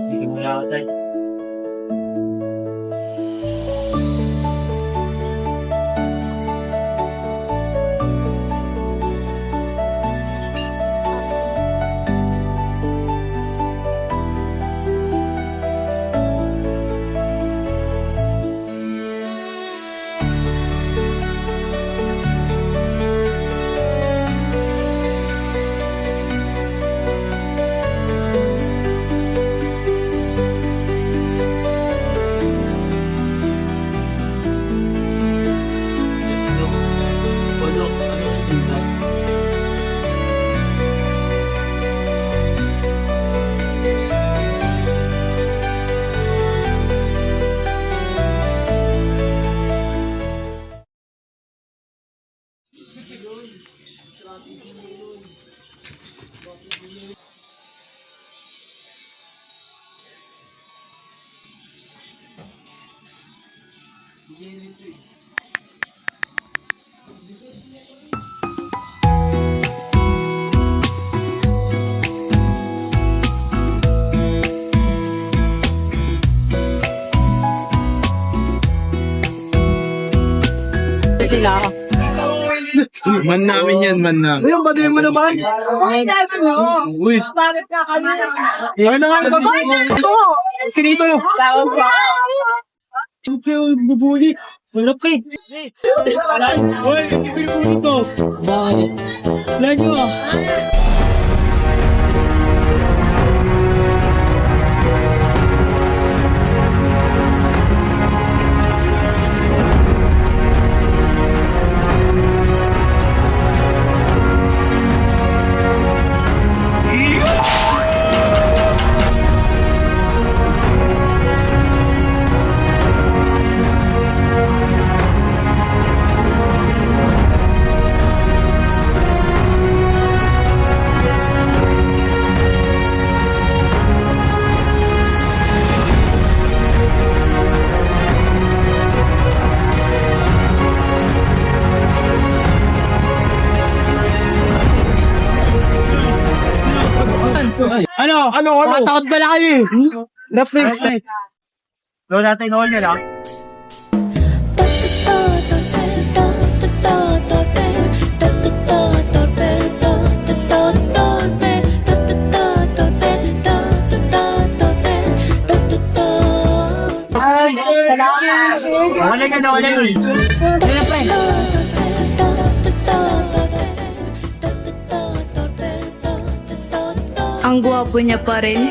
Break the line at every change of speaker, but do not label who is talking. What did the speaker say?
Sige mo na ako, tay.
Man namin yan, man namin.
Uy, ang baduyin mo naman.
Ay, sabi mo.
Uy.
Bakit ka kami?
Yan na nga ang baduyin mo. Sinito. Bubuli. Malap ka eh. Uy, hindi pinupuli to. Bakit? Wala nyo ah. Ano? Takot ba na kayo eh? Refresh. Low natin all nila. Ay, salamat. Wala ka na, wala yun. Wala pa eh.
Ang gwapo niya pa rin.